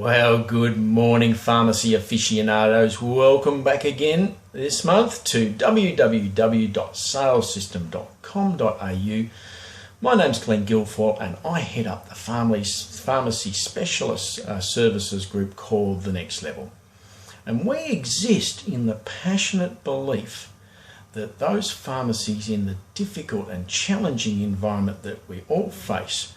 Well, good morning, pharmacy aficionados. Welcome back again this month to www.salesystem.com.au. My name's Glenn Guilfoyle and I head up the pharmacy specialist services group called The Next Level. And we exist in the passionate belief that those pharmacies in the difficult and challenging environment that we all face,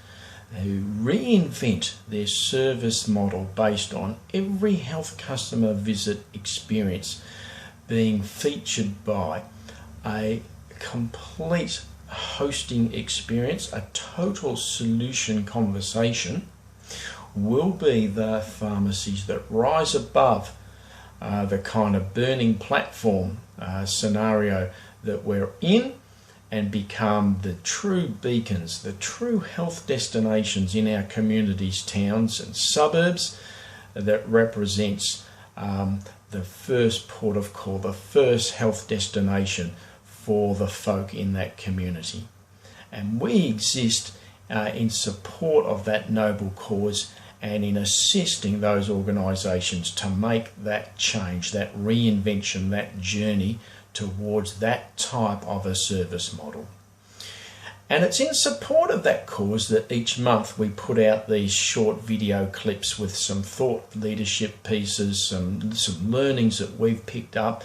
who reinvent their service model based on every health customer visit experience being featured by a complete hosting experience, a total solution conversation, will be the pharmacies that rise above the kind of burning platform scenario that we're in, and become the true beacons, the true health destinations in our communities, towns and suburbs that represents the first port of call, the first health destination for the folk in that community. And we exist in support of that noble cause and in assisting those organisations to make that change, that reinvention, that journey towards that type of a service model. And it's in support of that cause that each month we put out these short video clips with some thought leadership pieces, some learnings that we've picked up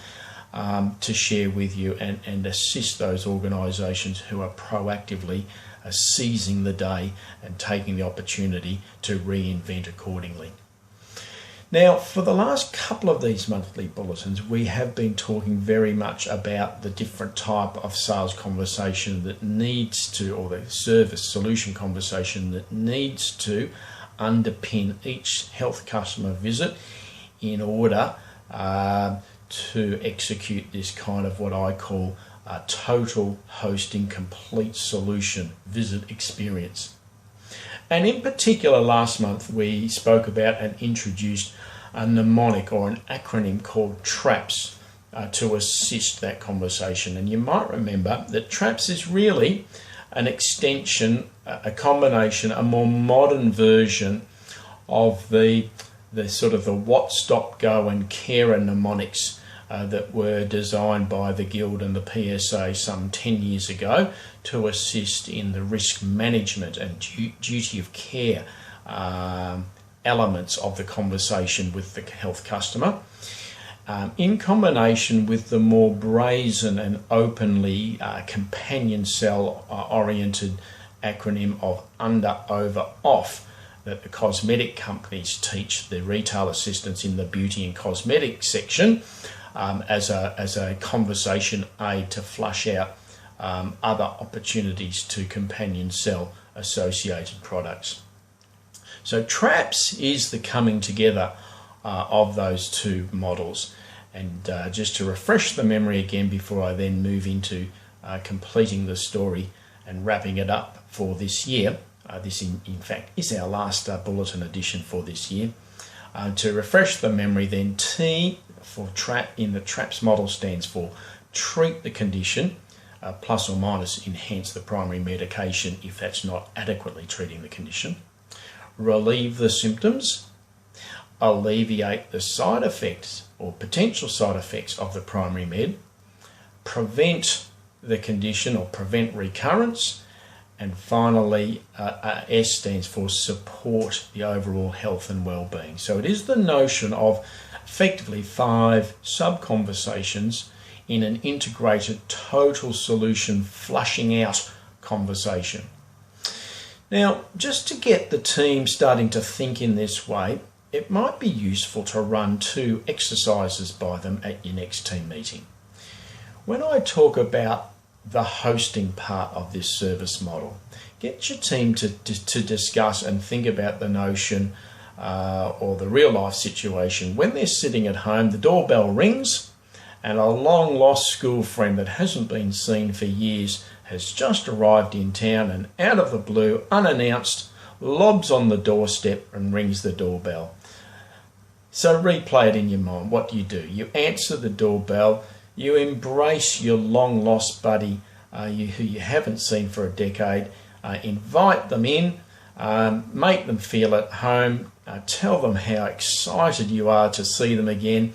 to share with you and assist those organisations who are proactively seizing the day and taking the opportunity to reinvent accordingly. Now, for the last couple of these monthly bulletins, we have been talking very much about the different type of sales conversation that needs to, or the service solution conversation that needs to underpin each health customer visit in order to execute this kind of what I call a total hosting complete solution visit experience. And in particular, last month we spoke about and introduced a mnemonic or an acronym called TRAPS to assist that conversation. And you might remember that TRAPS is really an extension, a combination, a more modern version of the sort of the what, stop, go and carer mnemonics that were designed by the Guild and the PSA some 10 years ago to assist in the risk management and duty of care elements of the conversation with the health customer, in combination with the more brazen and openly companion cell oriented acronym of under, over, off that the cosmetic companies teach the retail assistants in the beauty and cosmetic section as a conversation aid to flush out other opportunities to companion cell associated products. So TRAPS is the coming together of those two models. And just to refresh the memory again before I then move into completing the story and wrapping it up for this year, this in fact is our last bulletin edition for this year. To refresh the memory then, T for TRAP in the TRAPS model stands for treat the condition, plus or minus enhance the primary medication if that's not adequately treating the condition. Relieve the symptoms, alleviate the side effects or potential side effects of the primary med, prevent the condition or prevent recurrence, and finally S stands for support the overall health and well-being. So it is the notion of effectively 5 sub-conversations in an integrated total solution flushing out conversation. Now, just to get the team starting to think in this way, it might be useful to run 2 exercises by them at your next team meeting. When I talk about the hosting part of this service model, get your team to discuss and think about the notion or the real life situation when they're sitting at home, the doorbell rings and a long lost school friend that hasn't been seen for years has just arrived in town and out of the blue, unannounced, lobs on the doorstep and rings the doorbell. So replay it in your mind. What do? You answer the doorbell, you embrace your long lost buddy who you haven't seen for a decade, invite them in, make them feel at home, tell them how excited you are to see them again,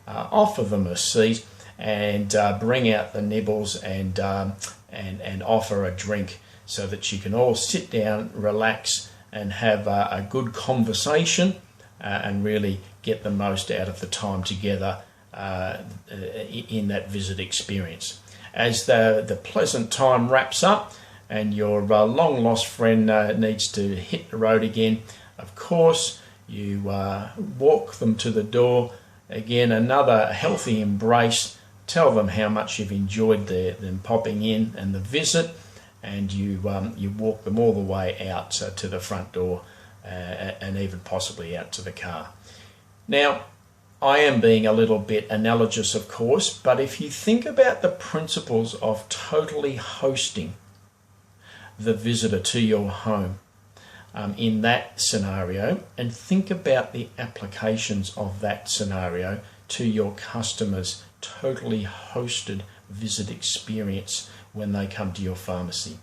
offer them a seat, and bring out the nibbles and offer a drink so that you can all sit down, relax, and have a good conversation and really get the most out of the time together in that visit experience. As the pleasant time wraps up and your long lost friend needs to hit the road again, of course you walk them to the door. Again, another healthy embrace. Tell them how much you've enjoyed them popping in and the visit, and you walk them all the way out to the front door and even possibly out to the car. Now, I am being a little bit analogous, of course, but if you think about the principles of totally hosting the visitor to your home in that scenario, and think about the applications of that scenario to your customers' totally hosted visit experience when they come to your pharmacy.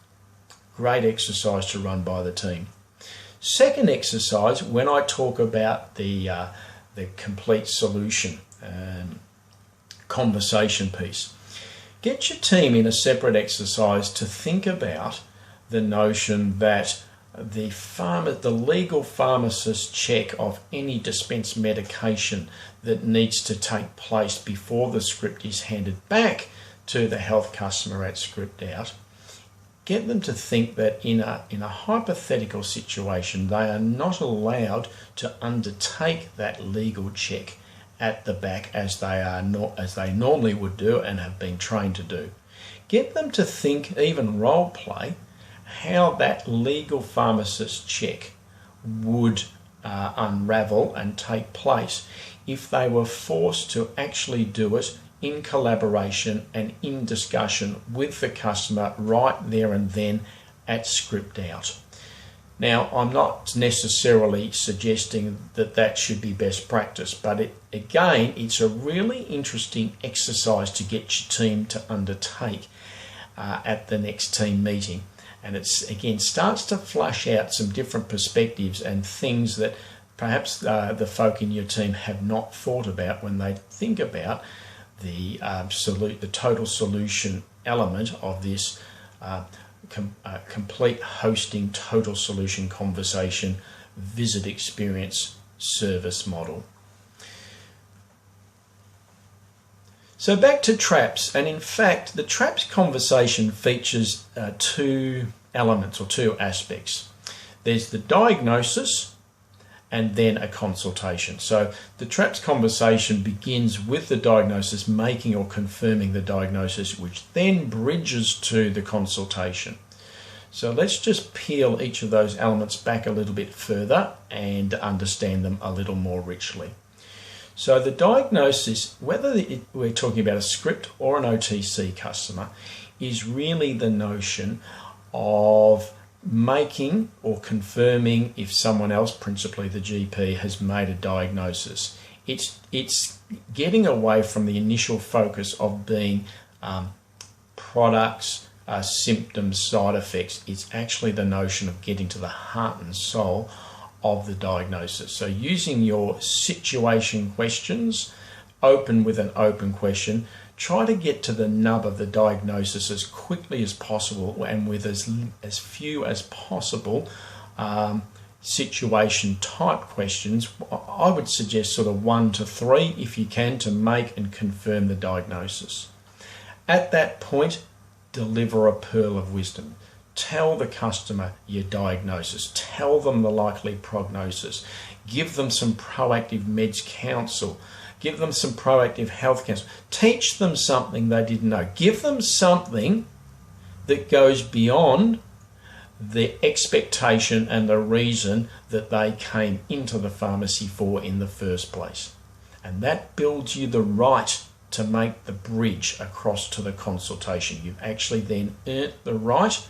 Great exercise to run by the team. Second exercise, when I talk about the complete solution conversation piece, get your team in a separate exercise to think about the notion that the legal pharmacist check of any dispensed medication that needs to take place before the script is handed back to the health customer at script out. Get them to think that in a hypothetical situation, they are not allowed to undertake that legal check at the back as they normally would do and have been trained to do. Get them to think, even role play, how that legal pharmacist check would unravel and take place if they were forced to actually do it in collaboration and in discussion with the customer right there and then at script out. Now, I'm not necessarily suggesting that that should be best practice, but it's a really interesting exercise to get your team to undertake at the next team meeting. And it's, again, starts to flush out some different perspectives and things that perhaps the folk in your team have not thought about when they think about the total solution element of this complete hosting, total solution conversation, visit experience service model. So back to traps, and in fact the traps conversation features two elements or two aspects. There's the diagnosis and then a consultation. So the traps conversation begins with the diagnosis, making or confirming the diagnosis, which then bridges to the consultation. So let's just peel each of those elements back a little bit further and understand them a little more richly. So the diagnosis, whether we're talking about a script or an OTC customer, is really the notion of making or confirming if someone else, principally the GP, has made a diagnosis. It's getting away from the initial focus of being products, symptoms, side effects. It's actually the notion of getting to the heart and soul of the diagnosis. So using your situation questions, open with an open question, try to get to the nub of the diagnosis as quickly as possible and with as few as possible situation type questions. I would suggest sort of 1 to 3 if you can, to make and confirm the diagnosis. At that point, deliver a pearl of wisdom. Tell the customer your diagnosis. Tell them the likely prognosis. Give them some proactive meds counsel. Give them some proactive health counsel. Teach them something they didn't know. Give them something that goes beyond the expectation and the reason that they came into the pharmacy for in the first place. And that builds you the right to make the bridge across to the consultation. You've actually then earned the right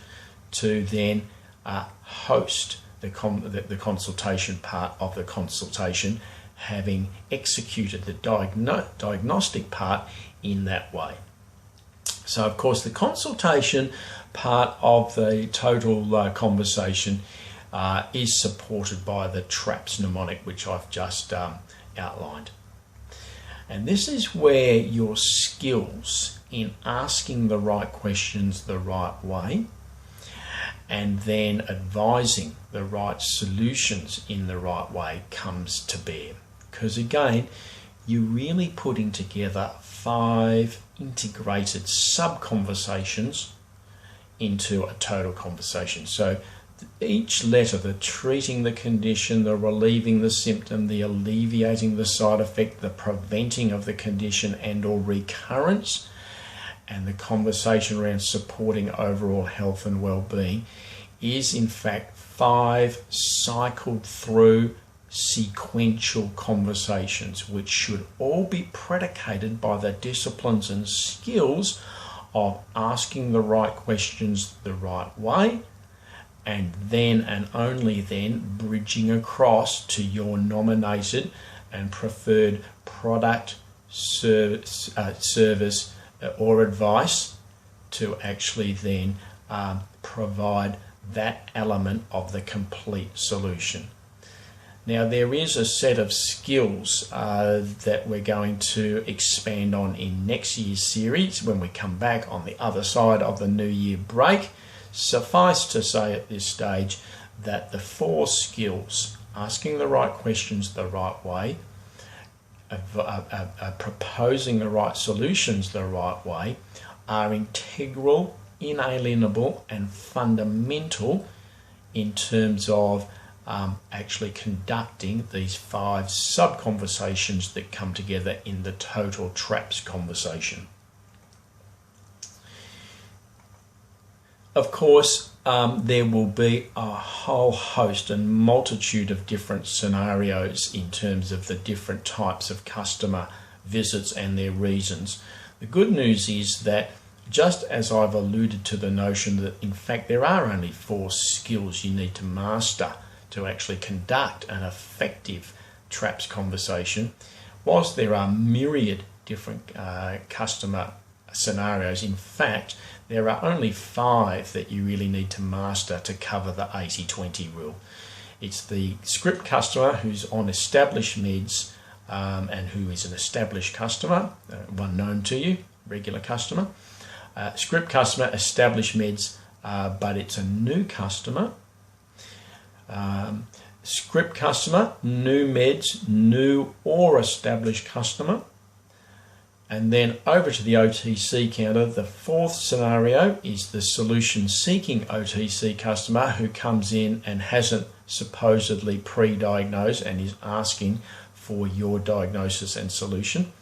to then host the consultation part of the consultation, having executed the diagnostic part in that way. So of course the consultation part of the total conversation is supported by the TRAPS mnemonic, which I've just outlined. And this is where your skills in asking the right questions the right way and then advising the right solutions in the right way comes to bear. Because again, you're really putting together 5 integrated sub-conversations into a total conversation. So each letter, the treating the condition, the relieving the symptom, the alleviating the side effect, the preventing of the condition and or recurrence, and the conversation around supporting overall health and well-being is in fact 5 cycled through sequential conversations, which should all be predicated by the disciplines and skills of asking the right questions the right way, and then and only then bridging across to your nominated and preferred product, service or advice to actually then provide that element of the complete solution. Now, there is a set of skills that we're going to expand on in next year's series when we come back on the other side of the New Year break. Suffice to say at this stage that the 4 skills, asking the right questions the right way, proposing the right solutions the right way, are integral, inalienable and fundamental in terms of actually conducting these 5 sub-conversations that come together in the total TRAPS conversation. Of course, there will be a whole host and multitude of different scenarios in terms of the different types of customer visits and their reasons. The good news is that just as I've alluded to the notion that in fact there are only 4 skills you need to master to actually conduct an effective TRAPS conversation, whilst there are myriad different customer scenarios, in fact there are only 5 that you really need to master to cover the 80-20 rule. It's the script customer who's on established meds and who is an established customer, one known to you, regular customer. Script customer, established meds, but it's a new customer. Script customer, new meds, new or established customer. And then over to the OTC counter, the 4th scenario is the solution-seeking OTC customer who comes in and hasn't supposedly pre-diagnosed and is asking for your diagnosis and solution.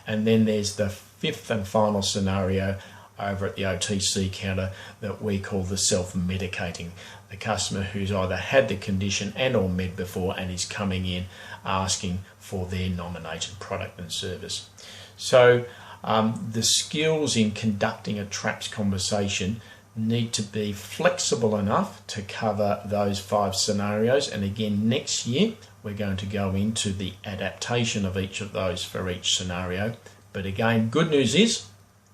And then there's the 5th and final scenario over at the OTC counter that we call the self-medicating, the customer who's either had the condition and or med before and is coming in asking for their nominated product and service. So the skills in conducting a TRAPS conversation need to be flexible enough to cover those 5 scenarios, and again next year we're going to go into the adaptation of each of those for each scenario. But again, good news is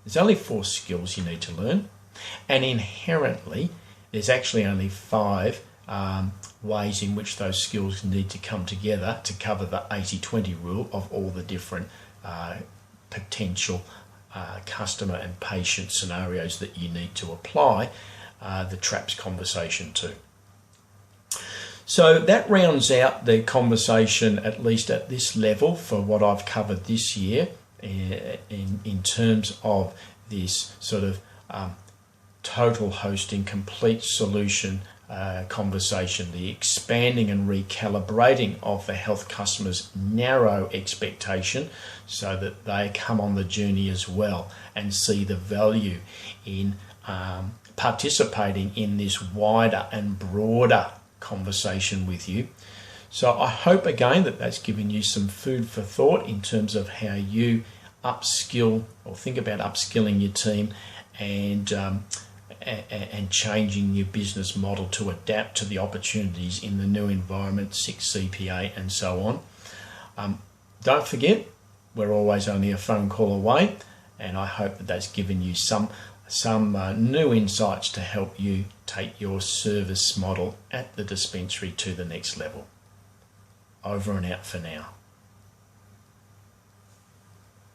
there's only 4 skills you need to learn, and inherently there's actually only 5 ways in which those skills need to come together to cover the 80-20 rule of all the different potential customer and patient scenarios that you need to apply the TRAPS conversation to. So that rounds out the conversation, at least at this level, for what I've covered this year in terms of this sort of total hosting, complete solution conversation, the expanding and recalibrating of the health customer's narrow expectation so that they come on the journey as well and see the value in participating in this wider and broader conversation with you. So I hope again that that's given you some food for thought in terms of how you upskill or think about upskilling your team and changing your business model to adapt to the opportunities in the new environment, 6 CPA and so on. Don't forget, we're always only a phone call away, and I hope that that's given you some new insights to help you take your service model at the dispensary to the next level. Over and out for now.